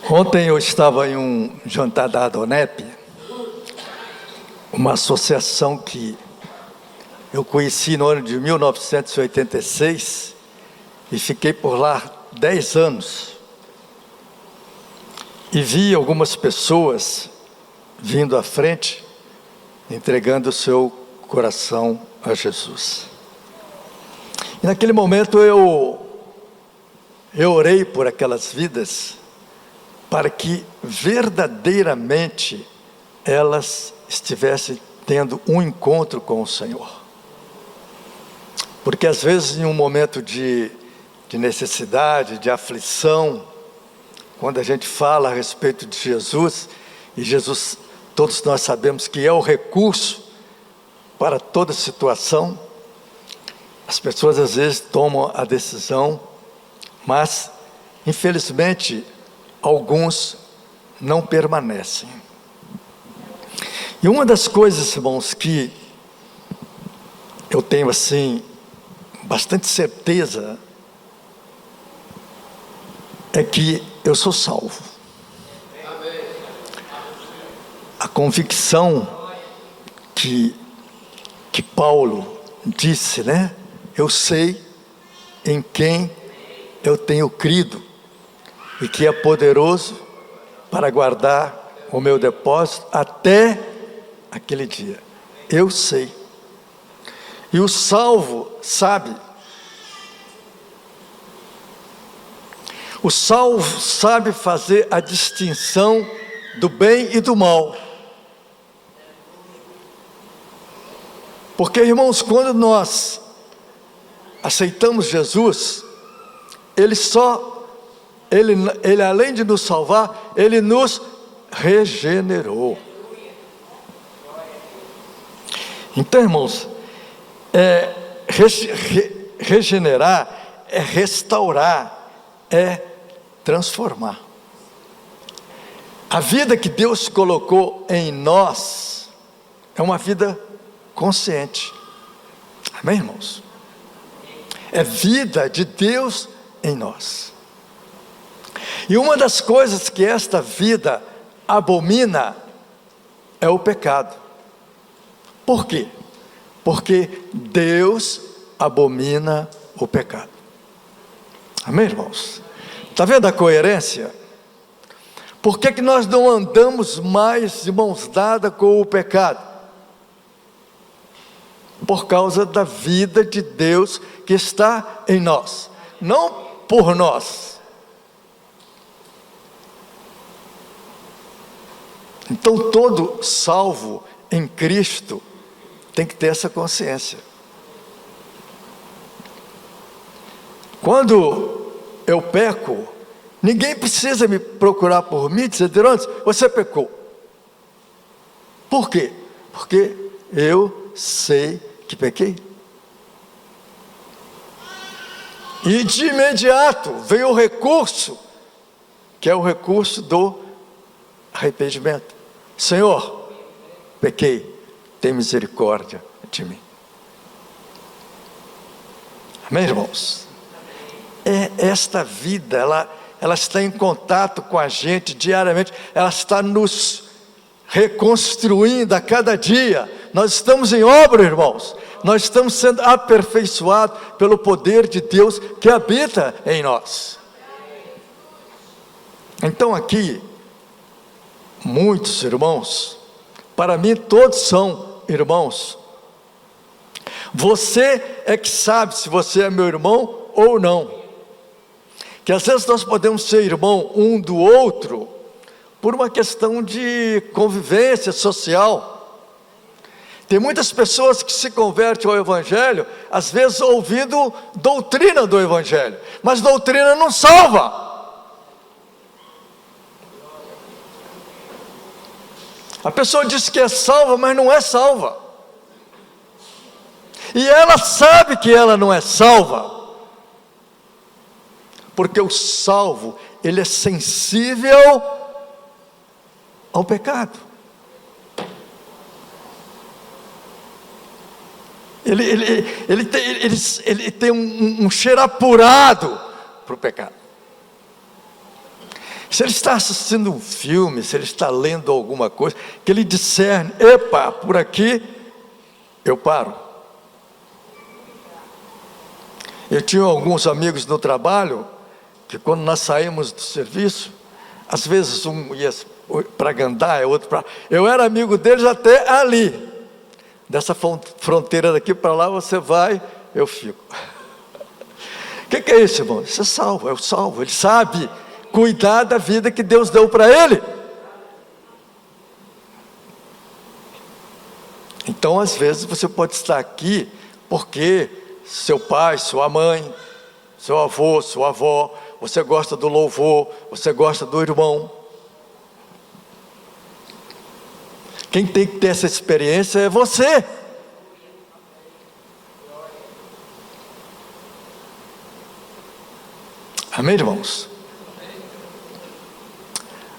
Ontem eu estava em um jantar da Adonep, uma associação que eu conheci no ano de 1986 e fiquei por lá 10 anos. E vi algumas pessoas vindo à frente, entregando o seu coração a Jesus. E naquele momento eu orei por aquelas vidas, para que verdadeiramente elas estivessem tendo um encontro com o Senhor. Porque às vezes em um momento de necessidade, de aflição, quando a gente fala a respeito de Jesus, e Jesus, todos nós sabemos que é o recurso para toda situação, as pessoas às vezes tomam a decisão, mas infelizmente alguns não permanecem. E uma das coisas, irmãos, que eu tenho assim bastante certeza é que eu sou salvo. A convicção que Paulo disse, né? Eu sei em quem eu tenho crido e que é poderoso para guardar o meu depósito até aquele dia. Eu sei. E o salvo sabe. O salvo sabe fazer a distinção do bem e do mal. Porque, irmãos, quando nós aceitamos Jesus, Ele além de nos salvar, Ele nos regenerou. Então, irmãos, regenerar é restaurar, é transformar. A vida que Deus colocou em nós é uma vida consciente. Amém, irmãos? É vida de Deus em nós. E uma das coisas que esta vida abomina é o pecado. Por quê? Porque Deus abomina o pecado. Amém, irmãos? Está vendo a coerência? Por que nós não andamos mais de mãos dadas com o pecado? Por causa da vida de Deus que está em nós, não por nós. Então todo salvo em Cristo tem que ter essa consciência. Quando eu peco, ninguém precisa me procurar por mim e dizer: Derondes, você pecou. Por quê? Porque eu sei que pequei. E de imediato veio o recurso, que é o recurso do arrependimento. Senhor, pequei, tem misericórdia de mim. Amém, irmãos? Esta vida, ela está em contato com a gente diariamente, ela está nos reconstruindo a cada dia. Nós estamos em obra, irmãos. Nós estamos sendo aperfeiçoados pelo poder de Deus que habita em nós. Então aqui, muitos irmãos, para mim todos são irmãos. Você é que sabe se você é meu irmão ou não. Que às vezes nós podemos ser irmão um do outro por uma questão de convivência social. Tem muitas pessoas que se convertem ao Evangelho, às vezes ouvindo doutrina do Evangelho, mas doutrina não salva. A pessoa diz que é salva, mas não é salva. E ela sabe que ela não é salva, porque o salvo, ele é sensível ao pecado. Ele tem um cheiro apurado para o pecado. Se ele está assistindo um filme, se ele está lendo alguma coisa, que ele discerne, epa, por aqui eu paro. Eu tinha alguns amigos no trabalho, que quando nós saímos do serviço, às vezes um ia para Gandaia, outro para... Eu era amigo deles até ali. Dessa fronteira daqui para lá você vai, eu fico. O que é isso, irmão? Isso é salvo, é o salvo. Ele sabe cuidar da vida que Deus deu para ele. Então, às vezes, você pode estar aqui porque seu pai, sua mãe, seu avô, sua avó, você gosta do louvor, você gosta do irmão. Quem tem que ter essa experiência é você. Amém, irmãos?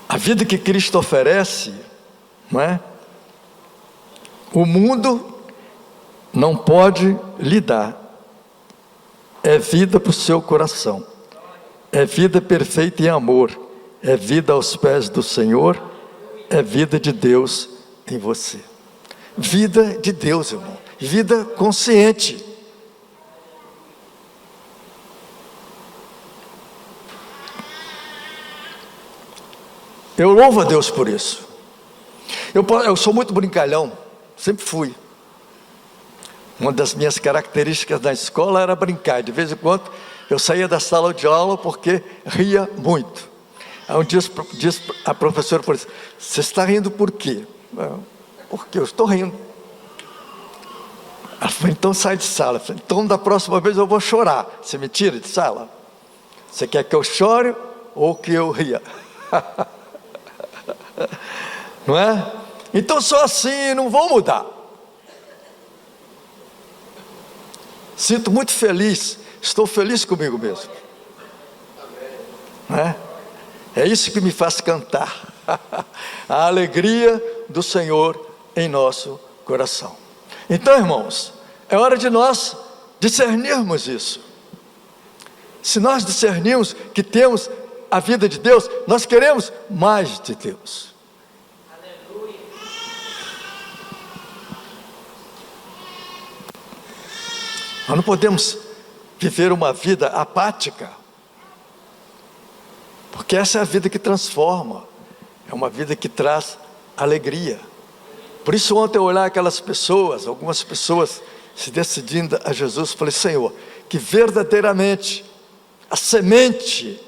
A vida que Cristo oferece, não é? O mundo não pode lhe dar. É vida para o seu coração. É vida perfeita em amor. É vida aos pés do Senhor. É vida de Deus em você. Vida de Deus, irmão. Vida consciente. Eu louvo a Deus por isso. Eu sou muito brincalhão, sempre fui. Uma das minhas características na escola era brincar. De vez em quando eu saía da sala de aula porque ria muito. Aí um dia a professora falou assim: você está rindo por quê? Porque eu estou rindo. Ela falou: então sai de sala. Eu falei: então da próxima vez eu vou chorar. Você me tira de sala? Você quer que eu chore ou que eu ria? Não é? Então sou assim, não vou mudar. Sinto muito feliz, estou feliz comigo mesmo. Não é? É isso que me faz cantar. A alegria do Senhor em nosso coração. Então, irmãos, é hora de nós discernirmos isso. Se nós discernirmos que temos a vida de Deus, nós queremos mais de Deus. Aleluia. Nós não podemos viver uma vida apática, porque essa é a vida que transforma, é uma vida que traz alegria. Por isso ontem eu olhar aquelas pessoas, algumas pessoas se decidindo a Jesus, falei: Senhor, que verdadeiramente a semente,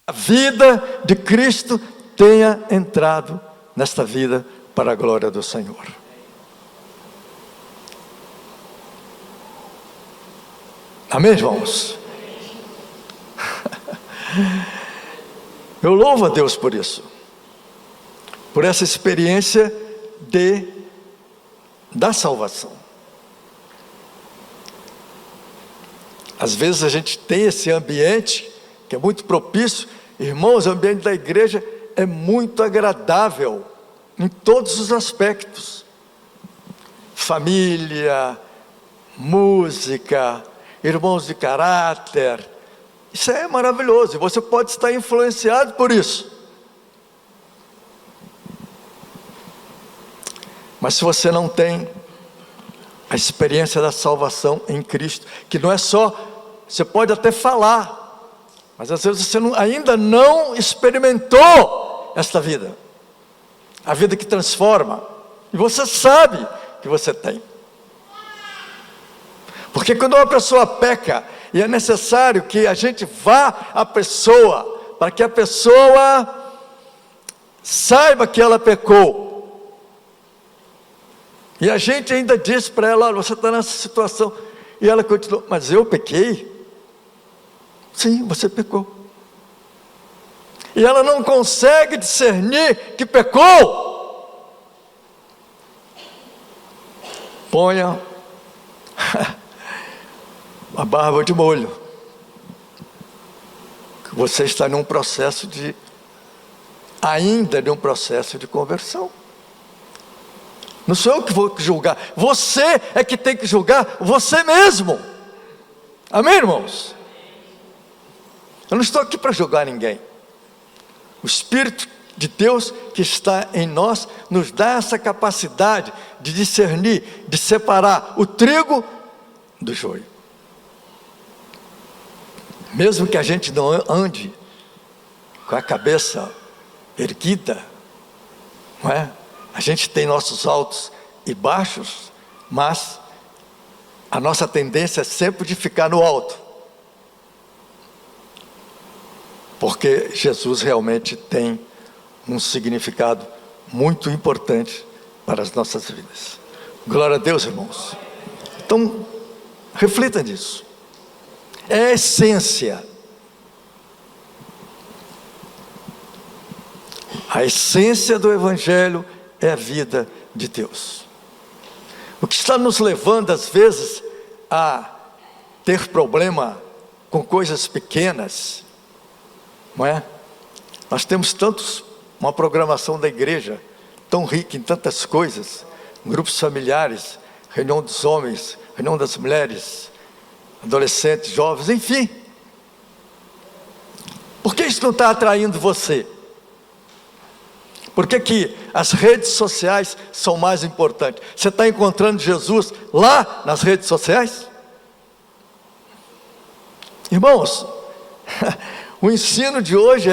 a vida de Cristo tenha entrado nesta vida para a glória do Senhor. Amém, irmãos? Eu louvo a Deus por isso, por essa experiência da salvação. Às vezes a gente tem esse ambiente que é muito propício. Irmãos, o ambiente da igreja é muito agradável em todos os aspectos. Família, música, irmãos de caráter. Isso é maravilhoso, e você pode estar influenciado por isso. Mas se você não tem a experiência da salvação em Cristo, que não é só, você pode até falar, mas às vezes você ainda não experimentou esta vida, a vida que transforma, e você sabe que você tem. Porque quando uma pessoa peca, e é necessário que a gente vá à pessoa, para que a pessoa saiba que ela pecou, e a gente ainda diz para ela: olha, você está nessa situação, e ela continua: mas eu pequei? Sim, você pecou. E ela não consegue discernir que pecou. Ponha a barba de molho. Você está num processo ainda num processo de conversão. Não sou eu que vou julgar, você é que tem que julgar você mesmo. Amém, irmãos? Eu não estou aqui para julgar ninguém. O Espírito de Deus que está em nós nos dá essa capacidade de discernir, de separar o trigo do joio. Mesmo que a gente não ande com a cabeça erguida, não é? A gente tem nossos altos e baixos, mas a nossa tendência é sempre de ficar no alto, porque Jesus realmente tem um significado muito importante para as nossas vidas. Glória a Deus, irmãos. Então, reflita nisso. É a essência. A essência do Evangelho é a vida de Deus. O que está nos levando, às vezes, a ter problema com coisas pequenas, não é? Nós temos uma programação da igreja tão rica em tantas coisas, grupos familiares, reunião dos homens, reunião das mulheres, adolescentes, jovens, enfim. Por que isso não está atraindo você? Por que as redes sociais são mais importantes? Você está encontrando Jesus lá nas redes sociais? Irmãos, o ensino de hoje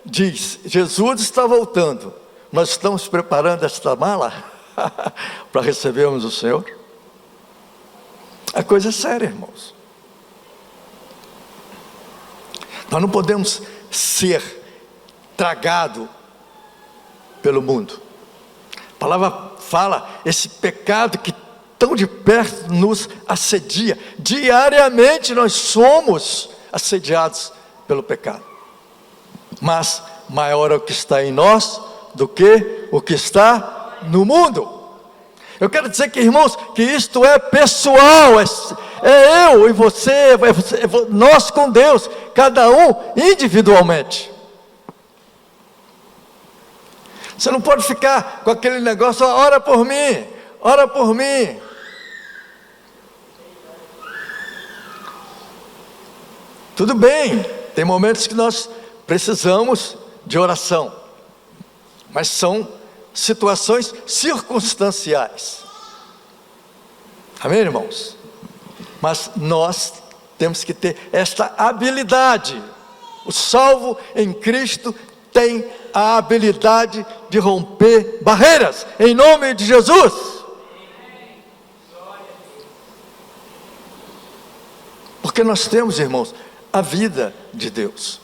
diz: Jesus está voltando, nós estamos preparando esta mala para recebermos o Senhor? A coisa é séria, irmãos. Nós não podemos ser tragado pelo mundo. A palavra fala, esse pecado que tão de perto nos assedia. Diariamente nós somos assediados pelo pecado. Mas maior é o que está em nós do que o que está no mundo. Eu quero dizer que, irmãos, que isto é pessoal, é eu e você, nós com Deus, cada um individualmente. Você não pode ficar com aquele negócio, ora por mim, ora por mim. Tudo bem, tem momentos que nós precisamos de oração, mas são situações circunstanciais. Amém, irmãos? Mas nós temos que ter esta habilidade. O salvo em Cristo tem a habilidade de romper barreiras, em nome de Jesus. Porque nós temos, irmãos, a vida de Deus.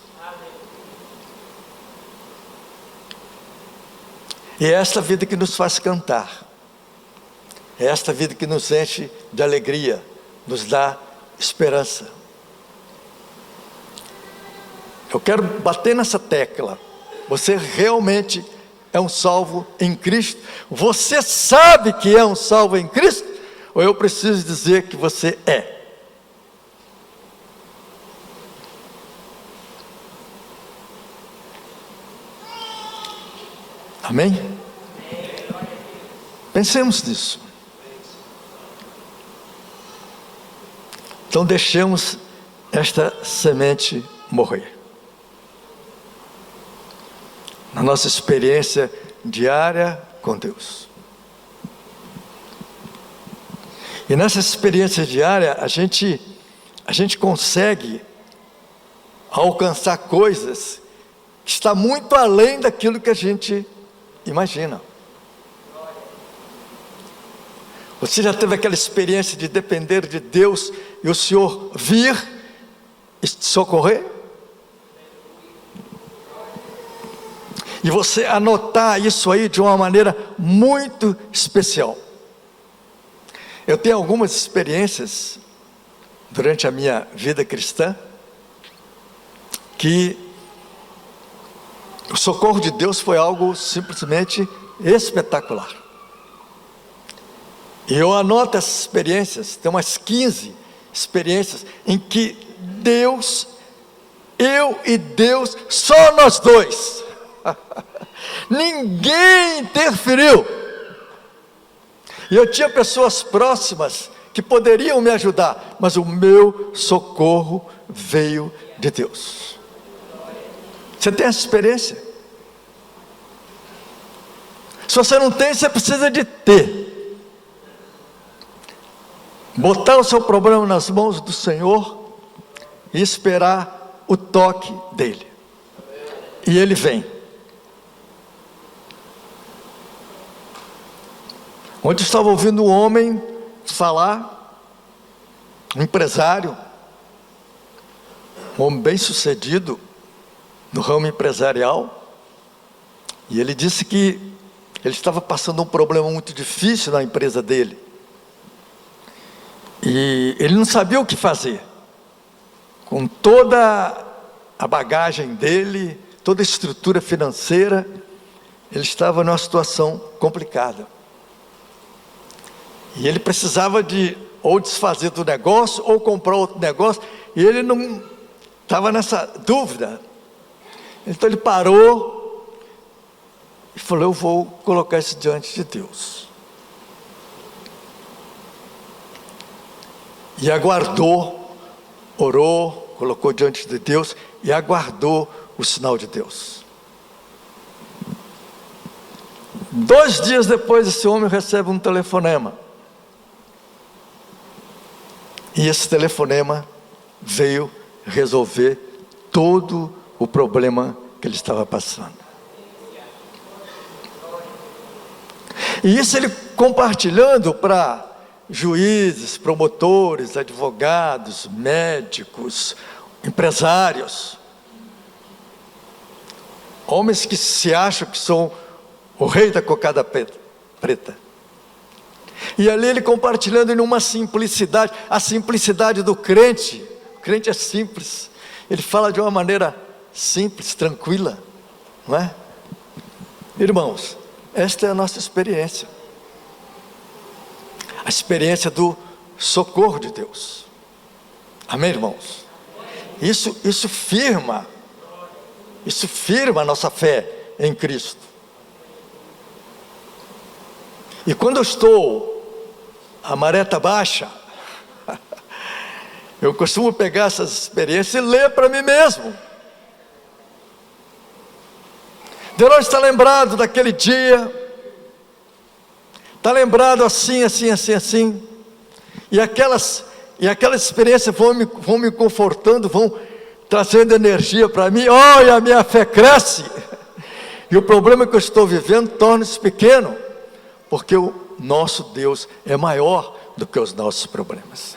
E é esta vida que nos faz cantar, é esta vida que nos enche de alegria, nos dá esperança. Eu quero bater nessa tecla. Você realmente é um salvo em Cristo? Você sabe que é um salvo em Cristo? Ou eu preciso dizer que você é? Amém? Pensemos nisso. Então deixemos esta semente morrer. Na nossa experiência diária com Deus. E nessa experiência diária, a gente consegue alcançar coisas que estão muito além daquilo que a gente imagina. Você já teve aquela experiência de depender de Deus e o Senhor vir e te socorrer? E você anotar isso aí de uma maneira muito especial. Eu tenho algumas experiências durante a minha vida cristã que o socorro de Deus foi algo simplesmente espetacular. E eu anoto essas experiências, tem umas 15 experiências em que Deus, eu e Deus, só nós dois. Ninguém interferiu. E eu tinha pessoas próximas que poderiam me ajudar, mas o meu socorro veio de Deus. Você tem essa experiência? Se você não tem, você precisa de ter. Botar o seu problema nas mãos do Senhor e esperar o toque dele. E ele vem. Ontem eu estava ouvindo um homem falar, um empresário, um homem bem sucedido no ramo empresarial, e ele disse que ele estava passando um problema muito difícil na empresa dele, e ele não sabia o que fazer, com toda a bagagem dele, toda a estrutura financeira, ele estava numa situação complicada, e ele precisava de ou desfazer do negócio, ou comprar outro negócio, e ele não estava nessa dúvida. Então ele parou e falou: eu vou colocar isso diante de Deus. E aguardou, orou, colocou diante de Deus e aguardou o sinal de Deus. 2 dias depois, esse homem recebe um telefonema. E esse telefonema veio resolver todo o problema que ele estava passando. E isso ele compartilhando para juízes, promotores, advogados, médicos, empresários. Homens que se acham que são o rei da cocada preta. E ali ele compartilhando em uma simplicidade, a simplicidade do crente. O crente é simples, ele fala de uma maneira simples, tranquila, não é? Irmãos, esta é a nossa experiência, a experiência do socorro de Deus. Amém, irmãos? Isso firma a nossa fé em Cristo. E quando eu estou, a maré está baixa, eu costumo pegar essas experiências e ler para mim mesmo. Deus está lembrado daquele dia, está lembrado assim, e aquela experiência vão me confortando, vão trazendo energia para mim. E a minha fé cresce, e o problema que eu estou vivendo torna-se pequeno, porque o nosso Deus é maior do que os nossos problemas.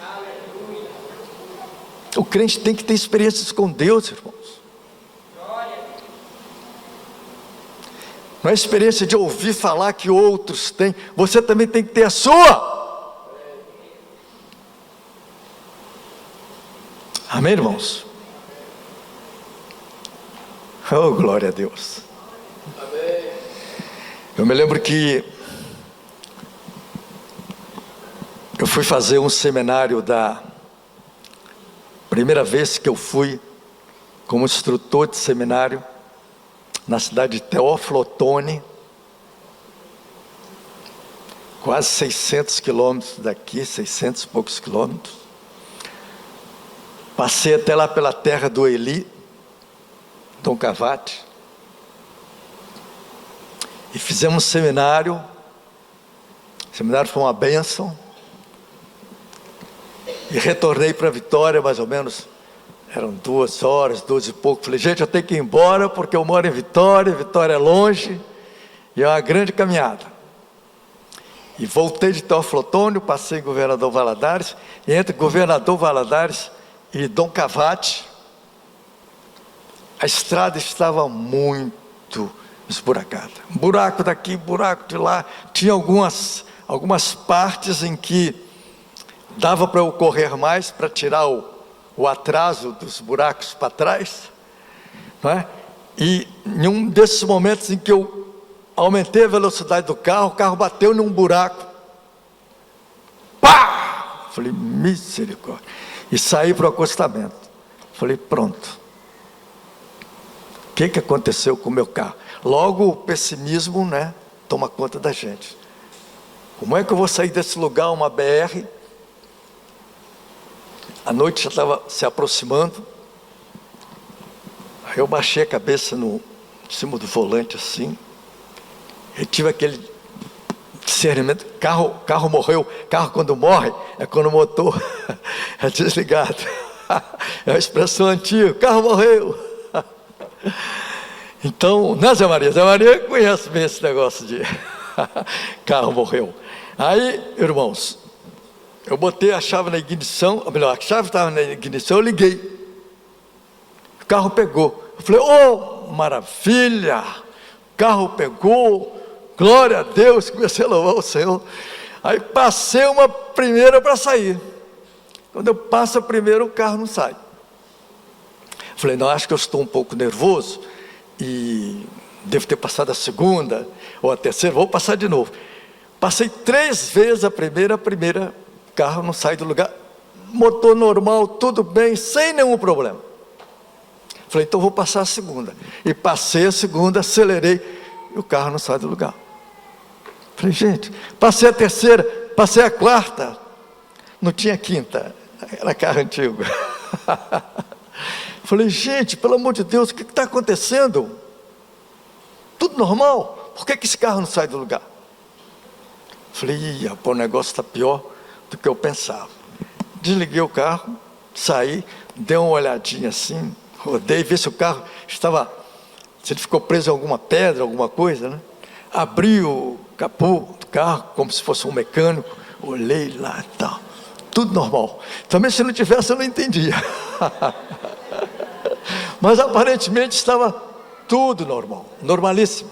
O crente tem que ter experiências com Deus, irmãos. Não é experiência de ouvir falar que outros têm, você também tem que ter a sua. Amém, irmãos? Oh, glória a Deus. Eu me lembro que eu fui fazer um seminário primeira vez que eu fui como instrutor de seminário na cidade de Teófilo Otoni, quase 600 quilômetros daqui, 600 e poucos quilômetros. Passei até lá pela terra do Eli, Dom Cavate, e fizemos um seminário. O seminário foi uma bênção. E retornei para Vitória, mais ou menos, eram 2 horas, 2 e pouco. Falei: gente, eu tenho que ir embora, porque eu moro em Vitória, Vitória é longe, e é uma grande caminhada. E voltei de Teófilo Otoni, passei em Governador Valadares, e entre Governador Valadares e Dom Cavate, a estrada estava muito esburacada. Buraco daqui, buraco de lá. Tinha algumas partes em que dava para eu correr mais, para tirar o atraso dos buracos para trás, não é? E em um desses momentos em que eu aumentei a velocidade do carro, o carro bateu num buraco. Pá! Falei: misericórdia. E saí para o acostamento. Falei: pronto. O que aconteceu com o meu carro? Logo o pessimismo, né, toma conta da gente. Como é que eu vou sair desse lugar, uma BR? A noite já estava se aproximando. Aí eu baixei a cabeça em cima do volante assim. Eu tive aquele discernimento, carro morreu. Carro quando morre, é quando o motor é desligado. É uma expressão antiga, carro morreu. Então, né, Zé Maria? Zé Maria conhece bem esse negócio de carro morreu. Aí, irmãos, eu botei a chave na ignição, ou melhor, a chave estava na ignição, eu liguei. O carro pegou. Eu falei, oh, maravilha! O carro pegou, glória a Deus, comecei a louvar o Senhor. Aí passei uma primeira para sair. Quando eu passo a primeira, o carro não sai. Falei, não, acho que eu estou um pouco nervoso e devo ter passado a segunda ou a terceira, vou passar de novo. Passei 3 vezes a primeira, o carro não sai do lugar, motor normal, tudo bem, sem nenhum problema. Falei, então vou passar a segunda. E passei a segunda, acelerei, e o carro não sai do lugar. Falei, gente, passei a terceira, passei a quarta, não tinha quinta, era carro antigo. Falei, gente, pelo amor de Deus, o que está acontecendo? Tudo normal, por que esse carro não sai do lugar? Falei, o negócio está pior do que eu pensava. Desliguei o carro, saí, dei uma olhadinha assim, rodei, vi se o carro estava, se ele ficou preso em alguma pedra, alguma coisa, né? Abri o capô do carro, como se fosse um mecânico, olhei lá e tal, tudo normal. Também se não tivesse eu não entendia. Mas aparentemente estava tudo normal, normalíssimo.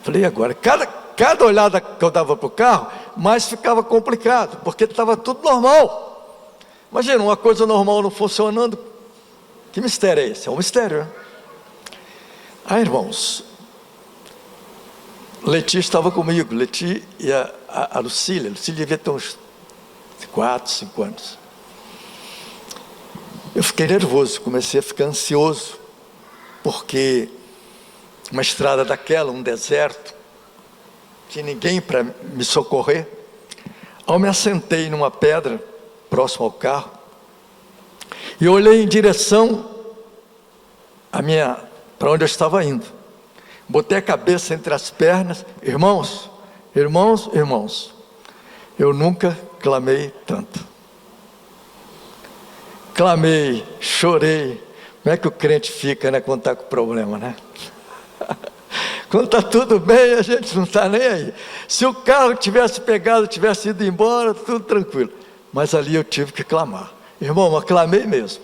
Falei, agora, cada olhada que eu dava para o carro, mais ficava complicado, porque estava tudo normal. Imagina, uma coisa normal não funcionando, que mistério é esse? É um mistério, né? Aí, irmãos, Leti estava comigo, Leti e a Lucília devia ter uns 4, 5 anos. Eu fiquei nervoso, comecei a ficar ansioso, porque uma estrada daquela, um deserto, tinha ninguém para me socorrer. Ao me assentei numa pedra, próximo ao carro, e olhei em direção para onde eu estava indo. Botei a cabeça entre as pernas, irmãos, eu nunca clamei tanto. Clamei, chorei. Como é que o crente fica, né, quando está com problema, né? Quando está tudo bem, a gente não está nem aí. Se o carro tivesse pegado, tivesse ido embora, tudo tranquilo. Mas ali eu tive que clamar. Irmão, mas clamei mesmo.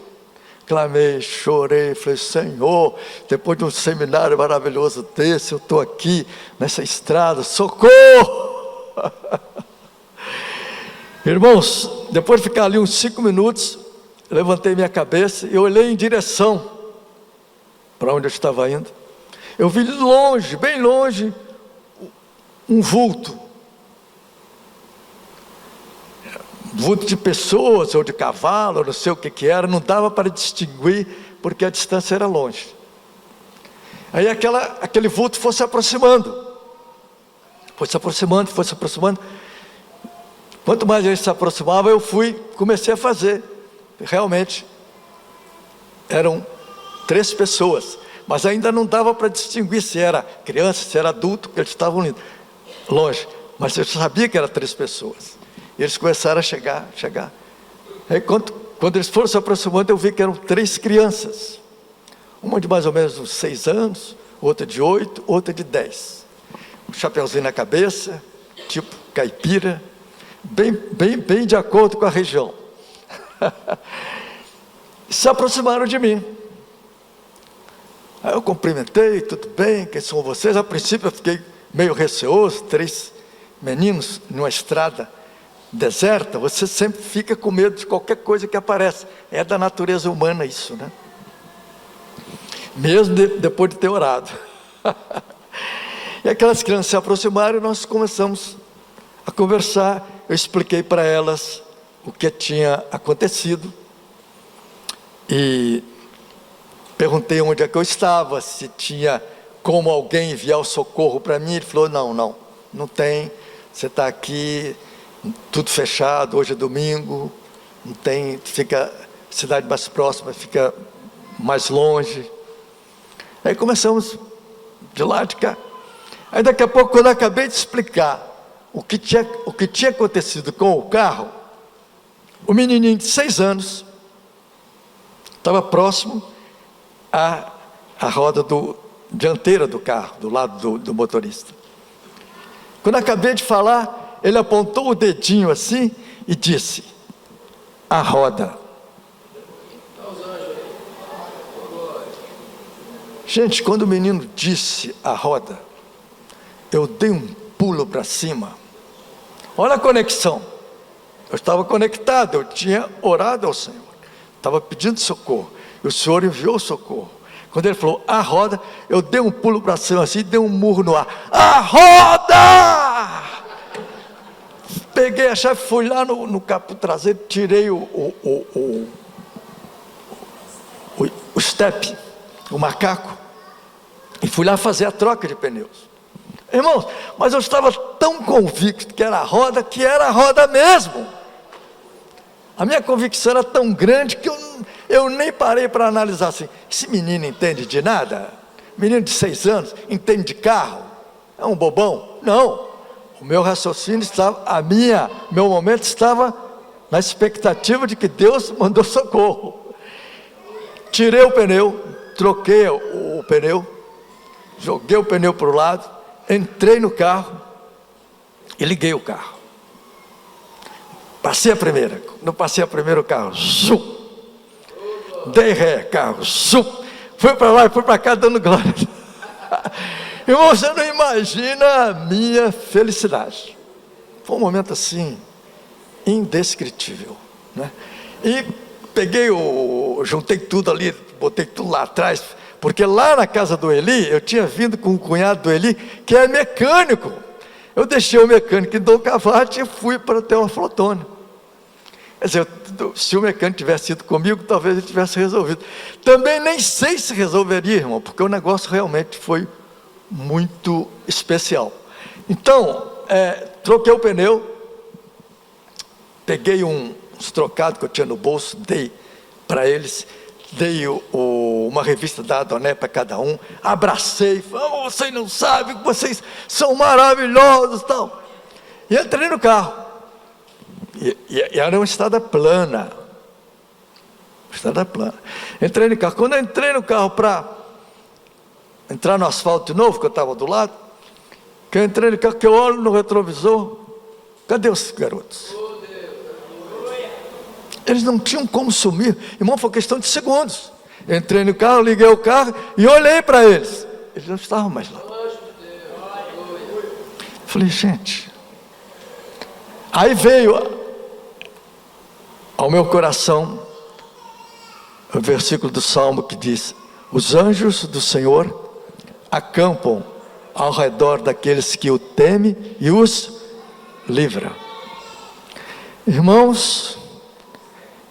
Clamei, chorei, falei, Senhor, depois de um seminário maravilhoso desse, eu estou aqui, nessa estrada, socorro! Irmãos, depois de ficar ali uns 5 minutos, levantei minha cabeça e olhei em direção para onde eu estava indo. Eu vi longe, bem longe, um vulto de pessoas ou de cavalo, não sei o que era, não dava para distinguir porque a distância era longe. Aí aquele vulto foi se aproximando. Quanto mais ele se aproximava, eu comecei a fazer. Realmente eram 3 pessoas, mas ainda não dava para distinguir se era criança, se era adulto, porque eles estavam longe, mas eu sabia que eram 3 pessoas. E eles começaram a chegar. Aí quando eles foram se aproximando, eu vi que eram 3 crianças, uma de mais ou menos uns 6 anos, outra de 8, outra de 10, um chapeuzinho na cabeça, tipo caipira, bem de acordo com a região. Se aproximaram de mim. Aí eu cumprimentei, tudo bem, quem são vocês? A princípio eu fiquei meio receoso, 3 meninos numa estrada deserta, você sempre fica com medo de qualquer coisa que aparece. É da natureza humana isso, né? Mesmo depois de ter orado. E aquelas crianças se aproximaram e nós começamos a conversar. Eu expliquei para elas o que tinha acontecido e perguntei onde é que eu estava, se tinha como alguém enviar o socorro para mim. Ele falou, não tem, você está aqui, tudo fechado, hoje é domingo, não tem, fica, cidade mais próxima fica mais longe. Aí começamos de lá de cá. Aí daqui a pouco, quando eu acabei de explicar o que tinha acontecido com o carro, o menininho de 6 anos estava próximo à roda dianteira do carro, do lado do motorista. Quando eu acabei de falar, ele apontou o dedinho assim e disse: a roda. Gente, quando o menino disse a roda, eu dei um pulo para cima. Olha a conexão. Eu estava conectado, eu tinha orado ao Senhor, estava pedindo socorro, e o Senhor enviou socorro. Quando ele falou a roda, eu dei um pulo para cima assim, dei um murro no ar. A roda! Peguei a chave, fui lá no capô traseiro, tirei o step, o macaco, e fui lá fazer a troca de pneus. Irmãos, mas eu estava tão convicto que era a roda mesmo. A minha convicção era tão grande que eu nem parei para analisar assim. Esse menino entende de nada? Menino de 6 anos, entende de carro? É um bobão? Não. O meu raciocínio estava, meu momento estava na expectativa de que Deus mandou socorro. Tirei o pneu, troquei o pneu, joguei o pneu para o lado, entrei no carro e liguei o carro. Passei a primeira. Quando passei a primeira, o carro, zum. Dei ré, carro, zum. Fui para lá e fui para cá dando glória. Irmão, você não imagina a minha felicidade. Foi um momento assim, indescritível, né? E juntei tudo ali, botei tudo lá atrás, porque lá na casa do Eli, eu tinha vindo com o cunhado do Eli, que é mecânico. Eu deixei o mecânico em Dom Cavate e fui para o Teoflotone. Quer dizer, se o mecânico tivesse ido comigo, talvez ele tivesse resolvido. Também nem sei se resolveria, irmão, porque o negócio realmente foi muito especial. Então, troquei o pneu, peguei uns trocados que eu tinha no bolso, dei para eles, dei uma revista da Adonai para cada um, abracei, falei: vocês não sabem, vocês são maravilhosos, tal. E entrei no carro. E era uma estrada plana. Entrei no carro. Quando eu entrei no carro para entrar no asfalto de novo, que eu estava do lado, que eu entrei no carro, que eu olho no retrovisor, cadê os garotos? Eles não tinham como sumir, irmão, foi questão de segundos. Entrei no carro, liguei o carro e olhei para eles. Eles não estavam mais lá. Falei: gente. Aí veio ao meu coração o versículo do Salmo que diz: os anjos do Senhor acampam ao redor daqueles que o temem e os livra. Irmãos,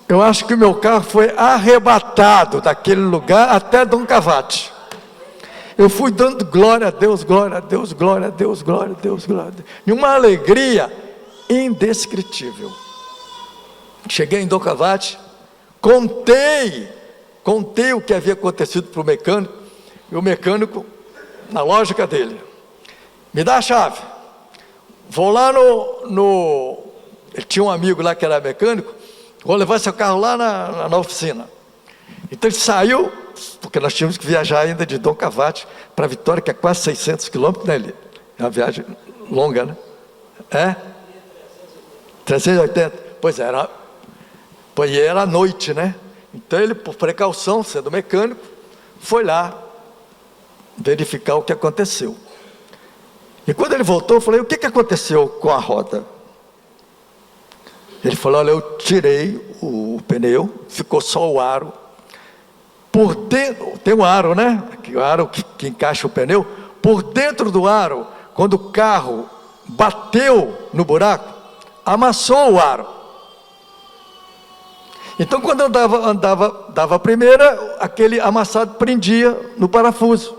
eu acho que o meu carro foi arrebatado daquele lugar até Dom Cavate. Eu fui dando glória a Deus, glória a Deus, glória a Deus, glória a Deus, glória a Deus, e uma alegria indescritível. Cheguei em Dom Cavate, contei o que havia acontecido para o mecânico, e o mecânico, na lógica dele: me dá a chave, vou lá ele tinha um amigo lá que era mecânico, vou levar seu carro lá na oficina. Então ele saiu, porque nós tínhamos que viajar ainda de Dom Cavate para Vitória, que é quase 600 quilômetros, né? É uma viagem longa, né? 380, pois era à noite, né? Então ele, por precaução, sendo mecânico, foi lá verificar o que aconteceu. E quando ele voltou, eu falei: o que aconteceu com a roda? Ele falou: olha, eu tirei o pneu, ficou só o aro. Por dentro, tem um aro, né? O aro que encaixa o pneu. Por dentro do aro, quando o carro bateu no buraco, amassou o aro. Então, quando eu dava a primeira, aquele amassado prendia no parafuso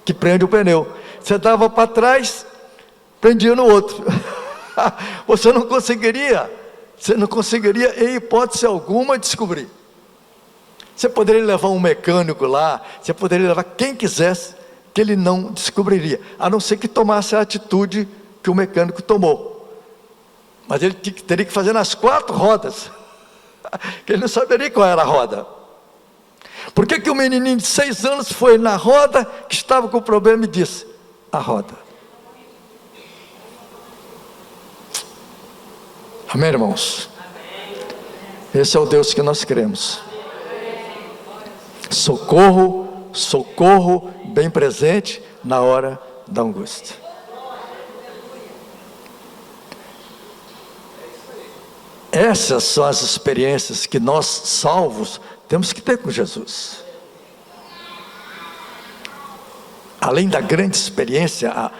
que prende o pneu. Você dava para trás, prendia no outro. Você não conseguiria, em hipótese alguma, descobrir. Você poderia levar um mecânico lá, você poderia levar quem quisesse, que ele não descobriria, a não ser que tomasse a atitude que o mecânico tomou. Mas ele teria que fazer nas 4 rodas, que ele não saberia qual era a roda. Por que o menininho de 6 anos foi na roda que estava com o problema e disse: a roda. Amém, irmãos? Esse é o Deus que nós cremos. Socorro, socorro bem presente na hora da angústia. Essas são as experiências que nós, salvos, temos que ter com Jesus. Além da grande experiência, a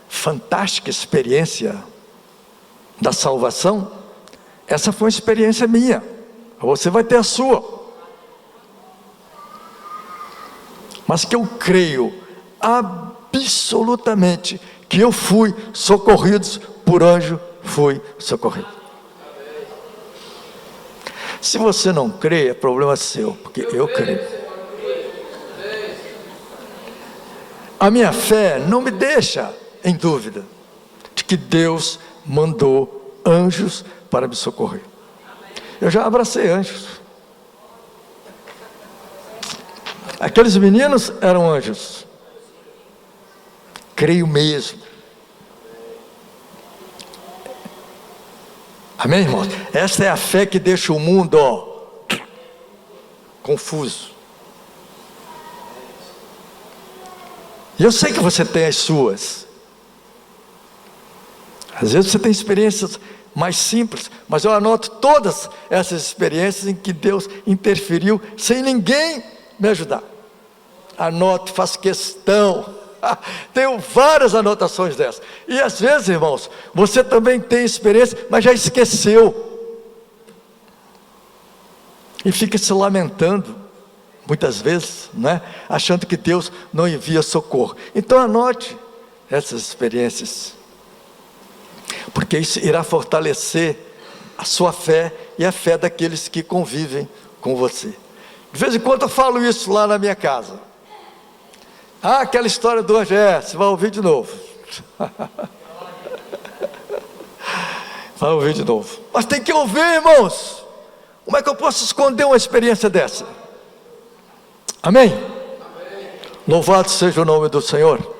fantástica experiência da salvação, essa foi uma experiência minha, você vai ter a sua. Mas que eu creio absolutamente que eu fui socorrido por anjo, fui socorrido. Se você não crê, é problema seu, porque eu creio. A minha fé não me deixa em dúvida de que Deus mandou anjos para me socorrer. Eu já abracei anjos. Aqueles meninos eram anjos. Creio mesmo. Amém, irmãos? Esta é a fé que deixa o mundo, confuso. E eu sei que você tem as suas. Às vezes você tem experiências mais simples, mas eu anoto todas essas experiências em que Deus interferiu sem ninguém me ajudar. Anoto, faço questão. Tenho várias anotações dessas. E às vezes, irmãos, você também tem experiência, mas já esqueceu. E fica se lamentando, muitas vezes, né? Achando que Deus não envia socorro. Então anote essas experiências, porque isso irá fortalecer a sua fé e a fé daqueles que convivem com você. De vez em quando eu falo isso lá na minha casa. Aquela história do anjo, você vai ouvir de novo. Vai ouvir de novo. Mas tem que ouvir, irmãos. Como é que eu posso esconder uma experiência dessa? Amém? Louvado seja o nome do Senhor.